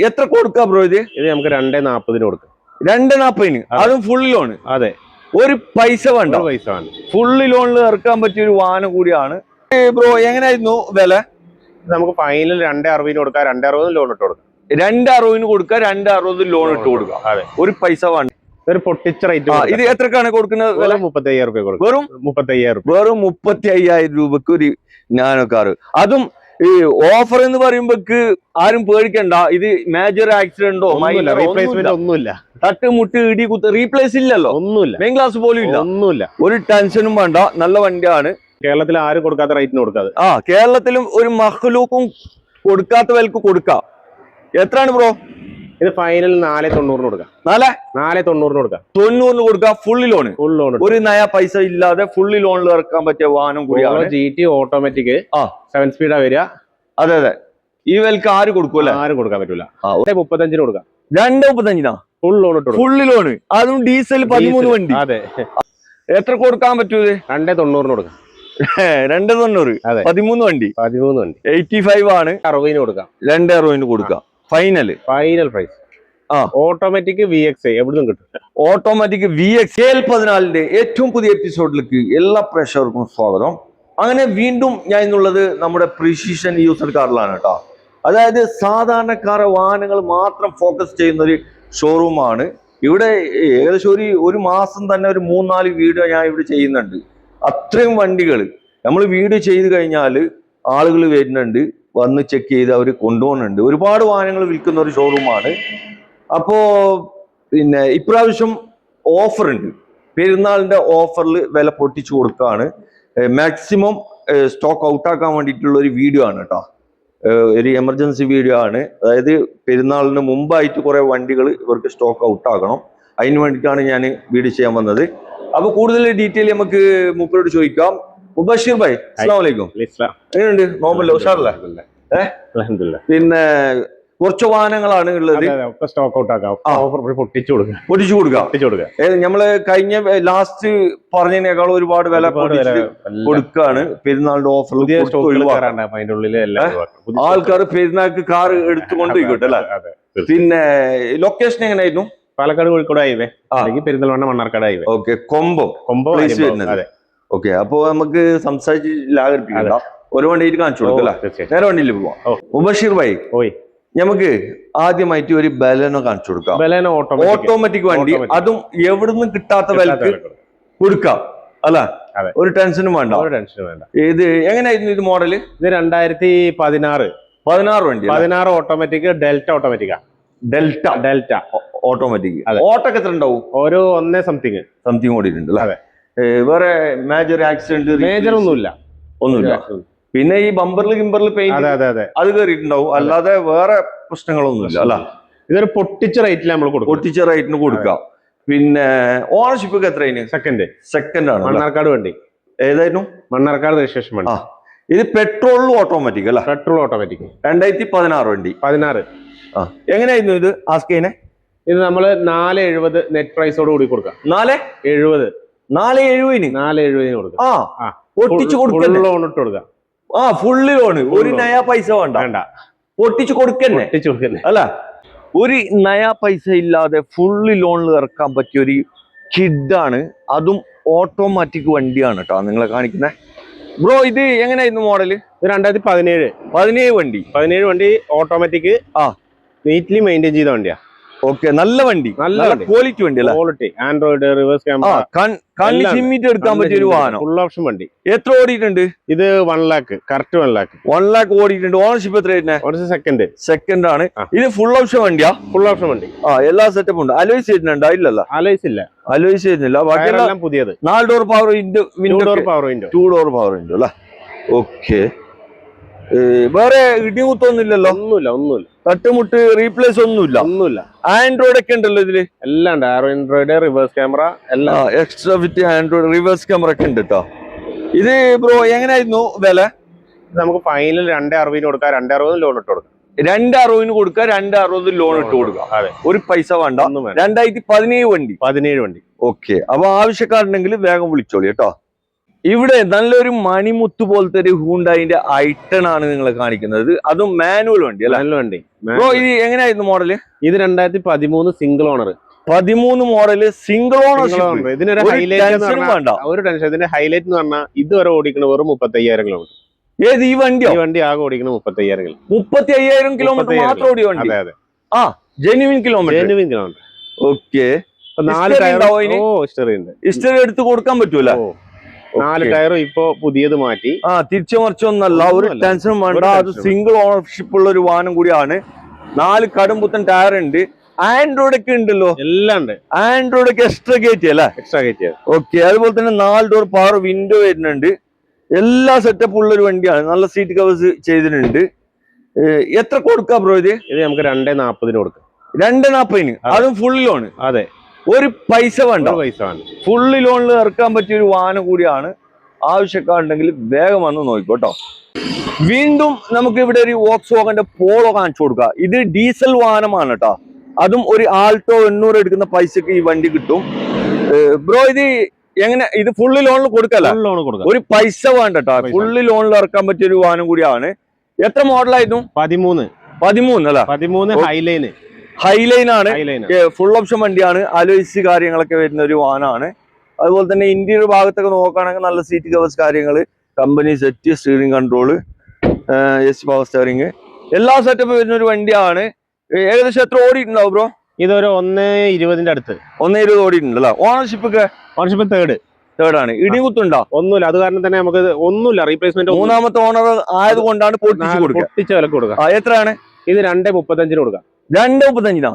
എത്ര കൊടുക്കാം ബ്രോ ഇത്? ഇത് നമുക്ക് 240 കൊടുക്കാം. 240 അതും ഫുള്ളി ലോൺ? അതെ, ഒരു പൈസ വേണ്ട, പൈസ വേണ്ട. ഫുള്ളി ലോണിൽ ഇറക്കാൻ പറ്റിയ ഒരു വാഹനം കൂടിയാണ്. ബ്രോ എങ്ങനെയായിരുന്നു വില? നമുക്ക് ഫൈനൽ 260 കൊടുക്കാം, 260 ലോൺ ഇട്ട് കൊടുക്കാം. 260 കൊടുക്കാം, 260 ലോൺ ഇട്ട് കൊടുക്കാം. അതെ, ഒരു പൈസ വേണ്ട. ഒരു പൊട്ടിച്ച റേറ്റ്. ഇത് എത്രക്കാണ് കൊടുക്കുന്നത്? വില 35,000 രൂപ കൊടുക്കും. വെറും 35,000. വെറും 35,000 രൂപക്ക് ഒരു നാനോ കാറ്. അതും ഈ ഓഫർ എന്ന് പറയുമ്പോക്ക് ആരും പേടിക്കണ്ട. ഇത് മേജർ ആക്സിഡന്റോ റീപ്ലേസ്മെന്റ് ഒന്നുമില്ല, തട്ടുമുട്ട് ഇടി കുത്ത് റീപ്ലേസ് ഇല്ലല്ലോ, ഒന്നുമില്ല. മെയിൻ ക്ലാസ് പോലും ഇല്ല, ഒന്നുമില്ല. ഒരു ടെൻഷനും വേണ്ട. നല്ല വണ്ടിയാണ്. കേരളത്തിൽ ആരും കൊടുക്കാത്ത റേറ്റിന് കൊടുക്കാതെ. കേരളത്തിലും ഒരു മഹ്ലൂക്കും കൊടുക്കാത്ത വിലക്ക് കൊടുക്കാം. എത്രയാണ് ബ്രോ ഇത്? ഫൈനൽ 490 കൊടുക്കാം. 490 കൊടുക്കാം. 90 കൊടുക്കാം. ഫുള്ളി ലോൺ, ഫുൾ ലോൺ, ഒരു നയ പൈസ ഇല്ലാതെ ഫുള്ളി ലോണിൽ ഇറക്കാൻ പറ്റിയ വാഹനം കൂടിയാണ്. GT ഓട്ടോമാറ്റിക് 7 സ്പീഡാ വരിക. അതെ അതെ, ഈ വിലക്ക് ആര് കൊടുക്കൂല? ആരും കൊടുക്കാൻ പറ്റൂല. 35 കൊടുക്കാം. 235 ഫുൾ ലോൺ, ഫുള്ളി ലോൺ, അതും ഡീസൽ 13 വണ്ടി. അതെ, എത്ര കൊടുക്കാൻ പറ്റൂത്? 290 കൊടുക്കാം. 290, 13 വണ്ടി, 85 ആണ്. 60 കൊടുക്കാം. 260 കൊടുക്കാം. Final price. ഓട്ടോമാറ്റിക് VXi എവിടുന്നും കിട്ടും. ഓട്ടോമാറ്റിക് VX KL14 ഏറ്റവും പുതിയ എപ്പിസോഡിലേക്ക് എല്ലാ പ്രേക്ഷകർക്കും സ്വാഗതം. അങ്ങനെ വീണ്ടും ഞാൻ ഇന്നുള്ളത് നമ്മുടെ പ്രിസിഷൻ യൂസർ കാറിലാണ് കേട്ടോ. അതായത് സാധാരണക്കാര വാഹനങ്ങൾ മാത്രം ഫോക്കസ് ചെയ്യുന്ന ഒരു ഷോറൂമാണ്. ഇവിടെ ഏകദേശം ഒരു മാസം തന്നെ ഒരു 3-4 വീഡിയോ ഞാൻ ഇവിടെ ചെയ്യുന്നുണ്ട്. അത്രയും വണ്ടികൾ നമ്മൾ വീഡിയോ ചെയ്ത് കഴിഞ്ഞാൽ ആളുകൾ വരുന്നുണ്ട്, വന്ന് ചെക്ക് ചെയ്ത് അവർ കൊണ്ടുപോകുന്നുണ്ട്. ഒരുപാട് വാഹനങ്ങൾ വിൽക്കുന്ന ഒരു ഷോറൂമാണ്. അപ്പോൾ പിന്നെ ഇപ്രാവശ്യം ഓഫർ ഉണ്ട്. പെരുന്നാളിൻ്റെ ഓഫറിൽ വില പൊട്ടിച്ചു കൊടുക്കുകയാണ്. മാക്സിമം സ്റ്റോക്ക് ഔട്ടാക്കാൻ വേണ്ടിയിട്ടുള്ള ഒരു വീഡിയോ ആണ് കേട്ടോ. ഒരു എമർജൻസി വീഡിയോ ആണ്. അതായത് പെരുന്നാളിന് മുമ്പായിട്ട് കുറേ വണ്ടികൾ ഇവർക്ക് സ്റ്റോക്ക് ഔട്ടാക്കണം. അതിന് വേണ്ടിയിട്ടാണ് ഞാൻ വീഡിയോ ചെയ്യാൻ വന്നത്. അപ്പോൾ കൂടുതൽ ഡീറ്റെയിൽ നമുക്ക് മൂപ്പരോട് ചോദിക്കാം. മുബഷീർ ഭായ്, അസ്സലാമു അലൈക്കും. എങ്ങനെയുണ്ട്? നോമ്പല്ലേ? ഉഷാറല്ലേ? പിന്നെ കുറച്ച് വാഹനങ്ങളാണ് ഉള്ളത്. പൊട്ടിച്ചു കൊടുക്കാം. നമ്മള് കഴിഞ്ഞ ലാസ്റ്റ് പറഞ്ഞതിനേക്കാൾ ഒരുപാട് വില കൊടുക്കാണ്. പെരുന്നാളിന്റെ ഓഫർ ആൾക്കാർ പെരുന്നാൾക്ക് കാർ എടുത്തുകൊണ്ട് പോയിക്കോട്ടെ അല്ലെ. പിന്നെ ലൊക്കേഷൻ എങ്ങനെയായിരുന്നു? Palakkad Kozhikode highway, Perinthalmanna Mannarkkad highway. Okay, Kombam. Okay, അപ്പൊ നമുക്ക് സംസാരിച്ച് ലാഗരിപ്പിക്കണ്ട. ഒരു വണ്ടിയിൽ കാണിച്ചു കൊടുക്കല്ലേ, നേരെ വണ്ടിയിൽ പോവാം. മുബഷീർ ഭായ്, നമുക്ക് ആദ്യമായിട്ട് ഒരു ബലെനോ കാണിച്ചു കൊടുക്കാം. ബലെനോ ഓട്ടോമാറ്റിക് വണ്ടി, അതും എവിടുന്ന് കിട്ടാത്ത വിലക്ക് കൊടുക്കാം അല്ല. ഒരു ടെൻഷനും വേണ്ട. ഇത് എങ്ങനെയായിരുന്നു ഇത് മോഡല്? ഇത് 2016 വണ്ടി. 16 ഓട്ടോമാറ്റിക്, ഡെൽറ്റ ഓട്ടോമാറ്റിക്കാ. Delta automatic. ഓട്ടൊക്കെ എത്ര ഉണ്ടാവും? ഒരു 1 സംതിങ് ഓടിയിട്ടുണ്ട് അല്ലേ? വേറെ മേജർ ആക്സിഡന്റ് ഒന്നുമില്ല. പിന്നെ ഈ ബമ്പറിൽ ഗിമ്പറിൽ പെയിന്റ് അത് കയറിയിട്ടുണ്ടാവും, അല്ലാതെ വേറെ പ്രശ്നങ്ങളൊന്നുമില്ല അല്ല. ഇതൊരു പൊട്ടിച്ച റേറ്റിൽ നമ്മൾ കൊടുക്കും. പൊട്ടിച്ച റേറ്റിന് കൊടുക്കാം. പിന്നെ ഓണർഷിപ്പ് ഒക്കെ എത്രയാണ്? സെക്കൻഡ് ആണ്. മണ്ണാർക്കാട് വണ്ടി. ഏതായിരുന്നു? മണ്ണാർക്കാട് രജിസ്ട്രേഷൻ വണ്ടി. ഇത് പെട്രോളിലും ഓട്ടോമാറ്റിക് അല്ല? Petrol automatic. 2016 വണ്ടി. 16. എങ്ങനെയായിരുന്നു ഇത്? ആസ്കേനെ ഇത് നമ്മള് 470 നെറ്റ് പ്രൈസോട് കൂടി കൊടുക്കാം. 470 കൊടുക്കാം. പൊട്ടിച്ചു കൊടുക്കാം. ഫുള്ളി ലോണ്, ഒരു നയാ പൈസ വേണ്ട, പൊട്ടിച്ചു കൊടുക്കന്നെ അല്ല. ഒരു നയാ പൈസ ഇല്ലാതെ ഫുള്ളി ലോണിൽ ഇറക്കാൻ പറ്റിയ ഒരു കിഡാണ്. അതും ഓട്ടോമാറ്റിക് വണ്ടിയാണ് കേട്ടോ നിങ്ങളെ കാണിക്കുന്നത്. ബ്രോ ഇത് എങ്ങനെയായിരുന്നു മോഡല്? 2017 വണ്ടി. 17 വണ്ടി ഓട്ടോമാറ്റിക്. നീറ്റ്ലി മെയിൻറ്റെയിൻ ചെയ്ത വണ്ടിയാ. ഓക്കെ, നല്ല വണ്ടി, നല്ല ക്വാളിറ്റി വണ്ടി അല്ലേ? ക്വാളിറ്റി, ആൻഡ്രോയിഡ്, റിവേഴ്സ് ക്യാമറ, കണ്ണിച്ചിമ്മിട്ട് എടുക്കാൻ പറ്റിയ ഒരു വാഹനം. ഫുൾ ഓപ്ഷൻ വണ്ടി. എത്ര ഓടിയിട്ടുണ്ട് ഇത്? 1 lakh, കറക്റ്റ് 1 lakh. 1 lakh ഓടിയിട്ടുണ്ട്. ഓണർഷിപ്പ് എത്രയായിരുന്നു? സെക്കൻഡ് ആണ്. ഇത് ഫുൾ ഓപ്ഷൻ വണ്ടിയാ? ഫുൾ ഓപ്ഷൻ വണ്ടി. എല്ലാ സെറ്റപ്പ് ഉണ്ട്. അലോയ്സ് ചെയ്യുന്നുണ്ടോ? ഇല്ലല്ലോ, അലോയ്സ് ചെയ്യുന്നില്ല. ബാക്കിയെല്ലാം പുതിയത്. 4 door power window, 2 door power window അല്ലേ? ഓക്കെ, വേറെ ഇടിമുത്തൊന്നുമില്ലല്ലോ? ഒന്നുമില്ല. തട്ടുമുട്ട് റീപ്ലേസ് ഒന്നുമില്ല. ആൻഡ്രോയിഡ് ഒക്കെ ഉണ്ടല്ലോ ഇതില്? എല്ലാം ഉണ്ട്. ആൻഡ്രോയിഡ്, റിവേഴ്സ് ക്യാമറ എല്ലാം. Extra fit Android reverse camera ഒക്കെ ഉണ്ട് കേട്ടോ. ഇത് ബ്രോ എങ്ങനെയായിരുന്നു വില? നമുക്ക് ഫൈനൽ 260 കൊടുക്കാം. 260 ലോൺ ഇട്ട് കൊടുക്കാം. 260 കൊടുക്കാം. 260 ലോൺ ഇട്ട് കൊടുക്കാം. ഒരു പൈസ വേണ്ട. 2017 വണ്ടി. വണ്ടി. ഓക്കെ, അപ്പൊ ആവശ്യക്കാരുണ്ടെങ്കിൽ വേഗം വിളിച്ചോളി കേട്ടോ. ഇവിടെ നല്ലൊരു മണിമുത്ത് പോലത്തെ ഒരു ഹൂണ്ടായിന്റെ ഐട്ടൺ ആണ് നിങ്ങളെ കാണിക്കുന്നത്. അതും മാനുവൽ വണ്ടി അല്ലെ? മാനുവൽ വണ്ടി. ബ്രോ ഇത് എങ്ങനെയായിരുന്നു മോഡല്? ഇത് 2013 single owner. 13 model single ownership. ഇതിനൊരു ഹൈലൈറ്റ്, ഒരു ടെൻഷൻ. ഇതിന്റെ ഹൈലൈറ്റ് എന്ന് പറഞ്ഞാൽ ഇതുവരെ ഓടിക്കുന്നത് വെറും 35,000 കിലോമീറ്റർ. ഏത് ഈ വണ്ടിയോ? ഈ വണ്ടി ആകെ ഓടിക്കുന്നത് 35,000 കിലോമീറ്റർ. 35,000 കിലോമീറ്റർ മാത്രം ഓടിയ വണ്ടി? അതെ അതെ. ആ, ജെന്യുവിൻ കിലോമീറ്റർ. ഓക്കെ. 4 ടയർ. ഓ, ഹിസ്റ്ററി എടുത്ത് കൊടുക്കാൻ പറ്റൂല. 4 ടയറും ഇപ്പൊ പുതിയത് മാറ്റി. ആ, തിരിച്ചു മറിച്ചൊന്നല്ല, ഒരു ടെൻഷനും വേണ്ട. അത് സിംഗിൾ ഓണർഷിപ്പ് ഉള്ള ഒരു വാഹനം കൂടിയാണ്. 4 കടും പുത്തൻ ടയർ ഉണ്ട്. ആൻഡ്രോയിഡ് ഒക്കെ ഉണ്ടല്ലോ? എല്ലാം ഉണ്ട്. ആൻഡ്രോയിഡ് ഒക്കെ എക്സ്ട്രാ കയറ്റി അല്ലേ? എക്സ്ട്രാ കയറ്റി. ഓക്കെ. അതുപോലെ തന്നെ 4 ഡോർ പവർ വിൻഡോ വരുന്നുണ്ട്. എല്ലാ സെറ്റപ്പ് ഉള്ള ഒരു വണ്ടിയാണ്. നല്ല സീറ്റ് കവേഴ്സ് ചെയ്തിട്ടുണ്ട്. എത്ര കൊടുക്കാം ബ്രോ ഇത്? ഇത് നമുക്ക് 240 കൊടുക്കാം. 240? അതും ഫുൾ ലോൺ? അതെ. ഒരു പൈസ വേണ്ട. ഫുള്ള് ലോണിൽ ഇറക്കാൻ പറ്റിയ ഒരു വാഹനം കൂടിയാണ്. ആവശ്യക്കാരുണ്ടെങ്കിൽ വേഗം വന്ന് നോക്കിക്കോട്ടോ. വീണ്ടും നമുക്ക് ഇവിടെ ഒരു വോക്സ്വാഗന്റെ പോളോ കാണിച്ചു കൊടുക്കുക. ഇത് ഡീസൽ വാഹനമാണ് കേട്ടോ. അതും ഒരു ആൾട്ടോ 800 എടുക്കുന്ന പൈസക്ക് ഈ വണ്ടി കിട്ടും. ബ്രോ ഇത് എങ്ങനെ? ഇത് ഫുള്ള് ലോണിൽ കൊടുക്കല്ല? ഒരു പൈസ വേണ്ട കേട്ടോ. ഫുള്ള് ലോണിൽ ഇറക്കാൻ പറ്റിയ ഒരു വാഹനം കൂടിയാണ്. എത്ര മോഡലായിരുന്നു? 13 അല്ല? 13 ഹൈലൈൻ ആണ്. ഫുൾ ഓപ്ഷൻ വണ്ടിയാണ്. അലോയ്സ് കാര്യങ്ങളൊക്കെ വരുന്ന ഒരു വാഹനമാണ്. അതുപോലെ തന്നെ ഇന്റീരിയർ ഭാഗത്തൊക്കെ നോക്കുകയാണെങ്കിൽ നല്ല സീറ്റ് കവേഴ്സ് കാര്യങ്ങൾ, company set, steering control, power steering, എല്ലാ സെറ്റപ്പ് വരുന്ന ഒരു വണ്ടിയാണ്. ഏകദേശം എത്ര ഓടിയിട്ടുണ്ടാവും ബ്രോ? ഇതൊരു 120 അടുത്ത്. 120 ഓടിയിട്ടുണ്ടല്ലോ. ഓണർഷിപ്പ് തേർഡ് ആണ്. ഇടികുത്തുണ്ടോ? ഒന്നുമില്ല. അത് കാരണം തന്നെ നമുക്ക് ഒന്നുമില്ല. റീപ്ലേസ്മെന്റ്. 3ാമത്തെ ഓണർ ആയതുകൊണ്ടാണ് പൊട്ടിച്ച് കൊടുക്കുക. എത്രയാണ് ഇത്? 235 കൊടുക്കാം. 235?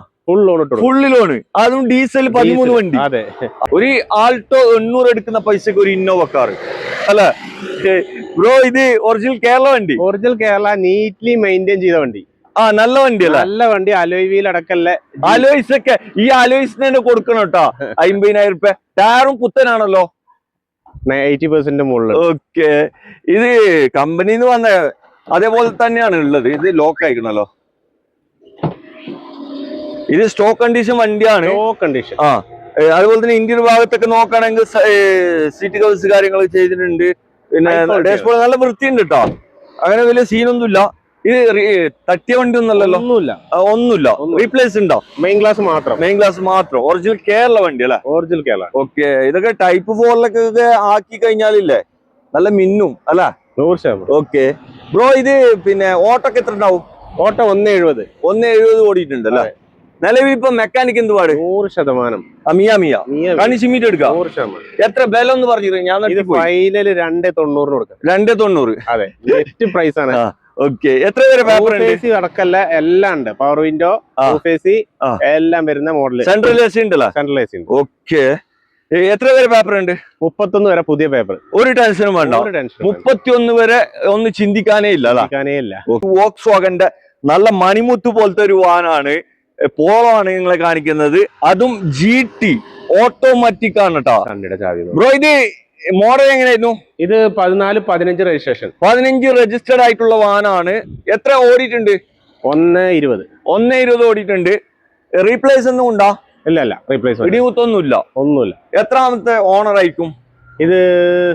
Full loan. അതും ഡീസൽ 13 വണ്ടി. അതെ. ഒരു ആൾട്ടോ 800 എടുക്കുന്ന പൈസക്ക് ഒരു ഇന്നോവ കാർ അല്ലെ ബ്രോ? ഇത് ഒറിജിനൽ കേരള വണ്ടി? ഒറിജിനൽ കേരള, നീറ്റ്ലി മെയിൻറ്റെയിൻ ചെയ്ത വണ്ടി. ആ, നല്ല വണ്ടി അല്ലേ? നല്ല വണ്ടി. Alloy wheel അടക്കല്ലേ. അലോയ്സ് ഒക്കെ ഈ അലോയ്സിന് തന്നെ കൊടുക്കണം കേട്ടോ. 50,000 രൂപ. ടയറും പുത്തനാണല്ലോ? 80% മുകളിൽ. ഓക്കെ. ഇത് കമ്പനിന്ന് വന്ന അതേപോലെ തന്നെയാണ് ഉള്ളത്. ഇത് ലോക്ക് ആയിക്കണല്ലോ. ഇത് സ്റ്റോക്ക് കണ്ടീഷൻ വണ്ടിയാണ്. ആ, അതുപോലെ തന്നെ ഇന്ത്യൻ ഭാഗത്തൊക്കെ നോക്കുകയാണെങ്കിൽ സീറ്റ് കവേഴ്സ് കാര്യങ്ങൾ ചെയ്തിട്ടുണ്ട്. പിന്നെ ഡാഷ്ബോർഡ് നല്ല വൃത്തിയുണ്ട് കേട്ടോ. അങ്ങനെ വലിയ സീനൊന്നുമില്ല. ഇത് തട്ടിയ വണ്ടി ഒന്നല്ലല്ലോ? ഒന്നുമില്ല. റീപ്ലേസ് ഉണ്ടോ? മെയിൻ ഗ്ലാസ് മാത്രം. ഒറിജിനൽ കേരള വണ്ടി അല്ലെ? ഒറിജിനൽ കേരള. ഓക്കെ. ഇതൊക്കെ ടൈപ്പ് 4 ആക്കി കഴിഞ്ഞാലില്ലേ നല്ല മിന്നും അല്ല? 100%. ഓക്കെ ബ്രോ, ഇത് പിന്നെ ഓട്ടൊക്കെ എത്ര ഉണ്ടാവും? ഓട്ടോ 170 ഓടിയിട്ടുണ്ട് അല്ലേ? നിലവിൽ ഇപ്പൊ മെക്കാനിക് എന്ത് പാട്? 100%. കണി ചിമ്മിട്ട് എടുക്കാം. എത്ര ബല ഒന്ന് പറഞ്ഞു? ഞാൻ ഫൈനൽ 290 കൊടുക്കാം. 290? അതെ. ബെസ്റ്റ് പ്രൈസ് ആണ്. ഓക്കെ. എത്ര വരെ പേപ്പർ ഉണ്ട്? അടക്കല്ല, എല്ലാം ഉണ്ട്. പവർ വിൻഡോ, എല്ലാം വരുന്ന മോഡൽ. സെൻട്രൽ എ സി ഉണ്ടല്ലോ? Central A C. ഓക്കെ. എത്ര വരെ പേപ്പർ ഉണ്ട്? 31 വരെ പുതിയ പേപ്പർ. ഒരു ടെൻഷനും വേണ്ട. 31 വരെ ഒന്ന് ചിന്തിക്കാനേ ഇല്ല. വോക്സ്വാഗന്റെ നല്ല മണിമുത്ത് പോലത്തെ ഒരു വാഹനമാണ്. പോളോ ആണ് നിങ്ങളെ കാണിക്കുന്നത്. അതും GT ഓട്ടോമാറ്റിക് ആണ് കേട്ടോ. ബ്രോ, ഇത് മോഡൽ എങ്ങനെയായിരുന്നു? ഇത് 14-15 രജിസ്ട്രേഷൻ. 15 രജിസ്റ്റേർഡ് ആയിട്ടുള്ള വാഹനമാണ്. എത്ര ഓടിയിട്ടുണ്ട്? 120 ഓടിയിട്ടുണ്ട്. റീപ്ലേസ് ഒന്നും ഉണ്ടോ? ഇല്ല. റീപ്ലേസ് ഒന്നുമില്ല. എത്രാമത്തെ ഓണർ ആയിരിക്കും ഇത്?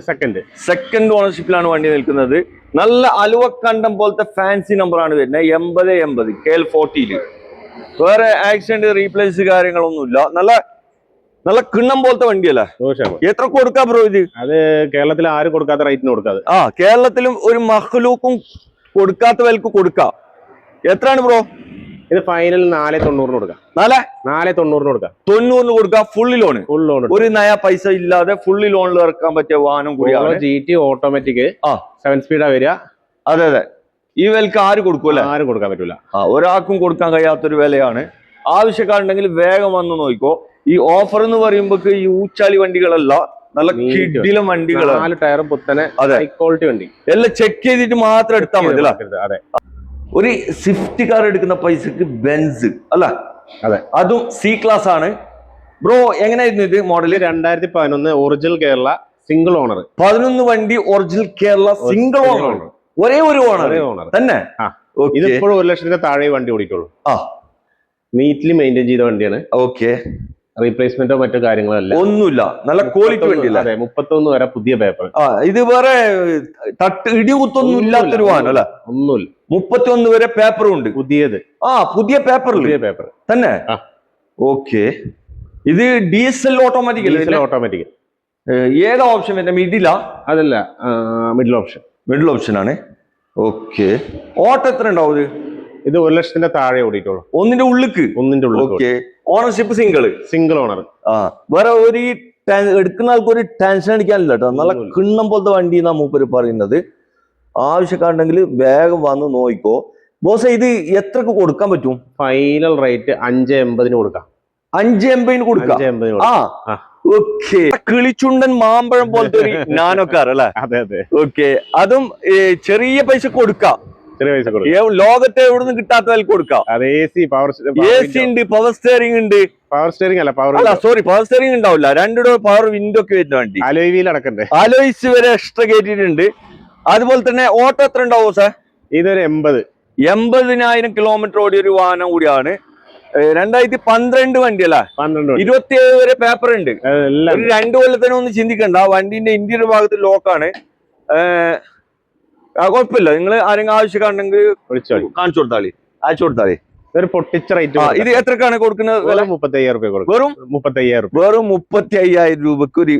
സെക്കൻഡ് ഓണർഷിപ്പിലാണ് വണ്ടി നിൽക്കുന്നത്. നല്ല അലുവക്കണ്ടം പോലത്തെ ഫാൻസി നമ്പർ ആണ് വരുന്നത്. 8080 KL40. വേറെ ആക്സിഡന്റ് റീപ്ലേസ് കാര്യങ്ങളൊന്നുമില്ല. നല്ല കിണ്ണം പോലത്തെ വണ്ടിയല്ലേ? എത്ര കൊടുക്കാ ബ്രോ ഇത്? അത് കേരളത്തിൽ ആരും കൊടുക്കാത്ത റേറ്റിന് കൊടുക്കാതെ. ആ, കേരളത്തിലും ഒരു മഹ്ലൂക്കും കൊടുക്കാത്ത വിലക്ക് കൊടുക്കാം. എത്രയാണ് ബ്രോ? ഇത് ഫൈനൽ 490 കൊടുക്കാം. 490 കൊടുക്കാം. 90 കൊടുക്കാം. Full loan. ഒരു നയ പൈസ ഇല്ലാതെ ഫുള്ള് ലോണിൽ ഇറക്കാൻ പറ്റിയ വാഹനം കൂടിയാണ്. GT ഓട്ടോമാറ്റിക് 7 സ്പീഡാ വരിക. അതെ. ഈ വിലക്ക് ആര് കൊടുക്കൂല? ആരും കൊടുക്കാൻ പറ്റൂല. ഒരാൾക്കും കൊടുക്കാൻ കഴിയാത്തൊരു വിലയാണ്. ആവശ്യക്കാരുണ്ടെങ്കിൽ വേഗം വന്ന് നോക്കിക്കോ. ഈ ഓഫർ എന്ന് പറയുമ്പോ ഈ ഊച്ചാലി വണ്ടികളല്ല, നല്ല കിടിലം വണ്ടികളാണ്. 4 ടയറും പുത്തനെ ക്വാളിറ്റി വണ്ടി. എല്ലാം ചെക്ക് ചെയ്തിട്ട് മാത്രം എടുത്താൽ മതി. അതെ. ഒരു സ്വിഫ്റ്റ് കാർ എടുക്കുന്ന പൈസക്ക് ബെൻസ് അല്ല? അതെ. അതും C ക്ലാസ് ആണ്. ബ്രോ, എങ്ങനെയായിരുന്നു ഇത് model? 2011 original Kerala single owner. 11 വണ്ടി ഒറിജിനൽ കേരള സിംഗിൾ ഓണർ. ഒരേ ഒരു ഓണർ തന്നെ. ഇതിപ്പോഴും 1 ലക്ഷത്തിന്റെ താഴെ വണ്ടി ഓടിക്കുള്ളൂ. നീറ്റ്ലി മെയിൻറ്റെയിൻ ചെയ്ത വണ്ടിയാണ്. ഓക്കെ. റീപ്ലേസ്മെന്റോ മറ്റു കാര്യങ്ങളോ അല്ല. ഒന്നുമില്ല, നല്ല ക്വാളിറ്റി വണ്ടി അല്ലേ? അതെ, 31 വരെ പുതിയ പേപ്പർ. ഇത് വേറെ ഇടികുത്തൊന്നും ഇല്ലാത്തൊരു വാഹനം അല്ല? ഒന്നുമില്ല. 31 വരെ പേപ്പറും ഉണ്ട്, പുതിയത്. പുതിയ പേപ്പർ തന്നെ. ഓക്കെ, ഇത് ഡീസൽ ഓട്ടോമാറ്റിക് അല്ലേ? ഓട്ടോമാറ്റിക്. ഏതാ ഓപ്ഷൻ വരുന്നത്? മിഡിലാ? അതല്ല, മിഡിൽ ഓപ്ഷൻ. മിഡിൽ ഓപ്ഷൻ ആണ്. ഓക്കെ, ഓട്ടം എത്ര ഉണ്ടാവും ഇത്? 1,00,000 താഴെ ഓടിയിട്ടുള്ളൂ. ഒന്നിന്റെ ഉള്ളിക്ക്. Okay, ownership single owner. വേറെ ഒരു എടുക്കുന്ന ആൾക്ക് ഒരു ടെൻഷൻ അടിക്കാനില്ല കേട്ടോ. നല്ല കിണ്ണം പോലത്തെ വണ്ടി എന്നാ മൂപ്പര് പറയുന്നത്. ആവശ്യക്കാരുണ്ടെങ്കിൽ വേഗം വന്ന് നോക്കിക്കോ. ബോസ്, ഇത് എത്രക്ക് കൊടുക്കാൻ പറ്റും? ഫൈനൽ റേറ്റ് 580 കൊടുക്കാം. 580 കൊടുക്കാം. ഓക്കെ, കിളിച്ചുണ്ടൻ മാമ്പഴം പോലത്തെ ഒരു നാനോക്കാർ അല്ലേ? അതെ അതെ. ഓക്കെ, അതും ചെറിയ പൈസ കൊടുക്കാം. ലോകത്തെ എവിടെ നിന്ന് കിട്ടാത്ത വില കൊടുക്കാം. AC ഉണ്ട്, പവർ സ്റ്റിയറിംഗ് ഉണ്ട്. പവർ സ്റ്റിയറിംഗ് അല്ല, പവർ സ്റ്റിയറിംഗ് ഉണ്ടാവില്ല. 2 പവർ വിൻഡോ ഒക്കെ വരുന്ന വണ്ടി. അലോയ്സ് വരെ എക്സ്ട്രാ കയറ്റിയിട്ടുണ്ട്. അതുപോലെ തന്നെ ഓട്ടോ എത്ര ഉണ്ടാവും സാർ? ഇതൊരു 80,000 കിലോമീറ്റർ ഓടിയ ഒരു വാഹനം കൂടിയാണ്. 2012 വണ്ടി അല്ല? 27 വരെ പേപ്പർ ഉണ്ട്. 2 കൊല്ലത്തിന് ഒന്നും ചിന്തിക്കണ്ട. വണ്ടിന്റെ ഇന്റീരിയർ ഭാഗത്ത് ലോക്കാണ്. കുഴപ്പമില്ല, നിങ്ങൾ ആരെങ്കിലും ആവശ്യക്കാരുണ്ടെങ്കിൽ കാണിച്ചു കൊടുത്താളി, അയച്ചു കൊടുത്താളി. പൊട്ടിച്ച റേറ്റ്. ഇത് എത്രക്കാണ് കൊടുക്കുന്നത്? 35,000 രൂപ. വെറും 35,000 രൂപക്ക് ഒരു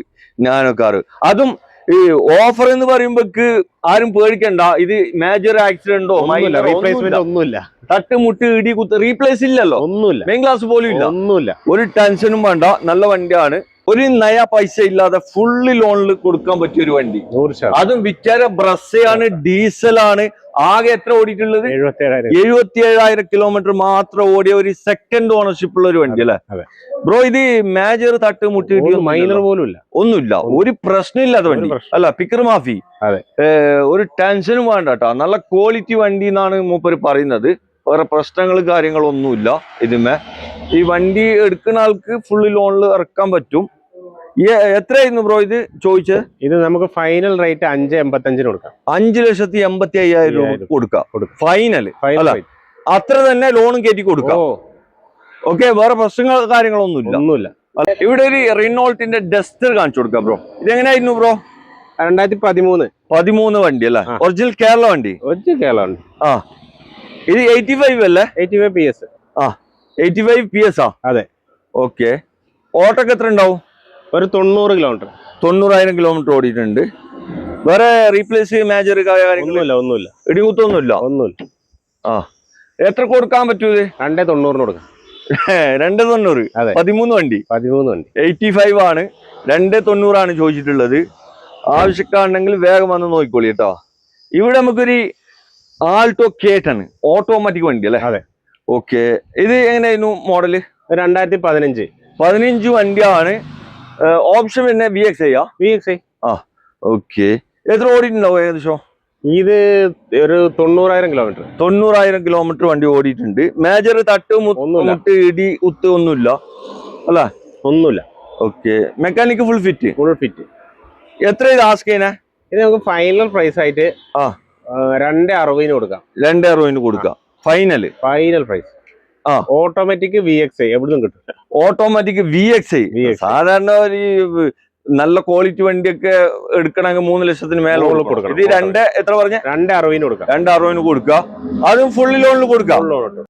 നാനോ കാറ്. അതും ഈ ഓഫർ എന്ന് പറയുമ്പോക്ക് ആരും പേടിക്കണ്ട. ഇത് മേജർ ആക്സിഡന്റോ റീപ്ലേസ്മെന്റ് ഒന്നുമില്ല. തട്ടുമുട്ട് ഇടി കുത്ത് റീപ്ലേസ് ഇല്ലല്ലോ, ഒന്നുമില്ല. മെയിൻ ക്ലാസ് പോലും ഇല്ല, ഒന്നുമില്ല. ഒരു ടെൻഷനും വേണ്ട. നല്ല വണ്ടിയാണ്. ഒരു നയ പൈസ ഇല്ലാതെ ഫുള്ളി ലോണിൽ കൊടുക്കാൻ പറ്റിയ ഒരു വണ്ടി. അതും വിറ്റാര ബ്രസ്സയാണ്, ഡീസലാണ്. ആകെ എത്ര ഓടിയിട്ടുള്ളത്? 77,000 കിലോമീറ്റർ മാത്രം ഓടിയ ഒരു സെക്കൻഡ് ഓണർഷിപ്പ് ഉള്ള ഒരു വണ്ടി അല്ലേ ബ്രോ? ഇത് മേജർ തട്ടുമുട്ടി മൈനർ പോലും ഇല്ല, ഒന്നുമില്ല. ഒരു പ്രശ്നമില്ലാത്ത വണ്ടി അല്ല, പിക്കർ മാഫി. ഒരു ടെൻഷനും വേണ്ട കേട്ടോ. നല്ല ക്വാളിറ്റി വണ്ടി എന്നാണ് മൂപ്പര് പറയുന്നത്. വേറെ പ്രശ്നങ്ങൾ കാര്യങ്ങളൊന്നുമില്ല ഇതിമേ. ഈ വണ്ടി എടുക്കുന്ന ആൾക്ക് ഫുള്ളി ലോണിൽ ഇറക്കാൻ പറ്റും. എത്രയായിരുന്നു ബ്രോ ഇത് ചോദിച്ചത്? ഇത് നമുക്ക് ഫൈനൽ റേറ്റ് 585 കൊടുക്കാം. 5,85,000 രൂപ കൊടുക്കാം ഫൈനൽ. അത്ര തന്നെ ലോണും കയറ്റി കൊടുക്കാം. ഓക്കെ, വേറെ പ്രശ്നങ്ങൾ കാര്യങ്ങളൊന്നുമില്ല. ഇവിടെ ഒരു റിനോൾട്ടിന്റെ ഡസ്റ്റർ കാണിച്ചു കൊടുക്കാം ബ്രോ. ഇതെങ്ങനെയായിരുന്നു ബ്രോ? 2013 വണ്ടി അല്ലേ? ഒറിജിനൽ കേരള വണ്ടി. ഇത് 85 അല്ലേ? 85 PS. 85 PS ആ? അതെ. ഓക്കെ, ഓട്ടോക്ക് എത്ര ഉണ്ടാവും? ഒരു 90 കിലോമീറ്റർ. 90,000 കിലോമീറ്റർ ഓടിയിട്ടുണ്ട്. വേറെ റീപ്ലേസ് മേജർ കാര്യങ്ങളൊന്നുമില്ല. ഇടികുത്തൊന്നുമില്ല. എത്ര കൊടുക്കാൻ പറ്റൂ? 290 കൊടുക്കാം. 290. 13 വണ്ടി. 85 ആണ്. 290 ആണ് ചോദിച്ചിട്ടുള്ളത്. ആവശ്യക്കാരുണ്ടെങ്കിൽ വേഗം വന്ന് നോക്കിക്കോളി കേട്ടോ. ഇവിടെ നമുക്കൊരു ആൾട്ടോ കേട്ടാണ്, ഓട്ടോമാറ്റിക് വണ്ടി അല്ലേ? അതെ. ഓക്കെ, ഇത് എങ്ങനെയായിരുന്നു മോഡല്? 2015 വണ്ടിയാണ്. ഓപ്ഷൻ പിന്നെ VXi. ഓക്കെ, എത്ര ഓടിയിട്ടുണ്ടാവും ഏകദേശം? ഇത് ഒരു 90,000 കിലോമീറ്റർ. 90,000 കിലോമീറ്റർ വണ്ടി ഓടിയിട്ടുണ്ട്. മേജർ തട്ട് മുട്ട് ഇടി കുത്ത് ഒന്നുമില്ല അല്ല? ഒന്നുമില്ല. Okay, mechanic full fit. എത്ര ഇത് ആസ്ക് ചെയ്യുന്നേ? ഇത് നമുക്ക് ഫൈനൽ പ്രൈസ് ആയിട്ട് 260 കൊടുക്കാം. 260 കൊടുക്കാം ഫൈനൽ പ്രൈസ്. ഓട്ടോമാറ്റിക് VXi എവിടുന്നും കിട്ടും. ഓട്ടോമാറ്റിക് VXi സാധാരണ ഒരു നല്ല ക്വാളിറ്റി വണ്ടിയൊക്കെ എടുക്കണമെങ്കിൽ 3 ലക്ഷത്തിന് മേലെ കൊടുക്കണം. ഇത് എത്ര പറഞ്ഞ? 260 കൊടുക്കാം. 260 കൊടുക്കുക. അതും ഫുള്ളി ലോണിൽ കൊടുക്കാം.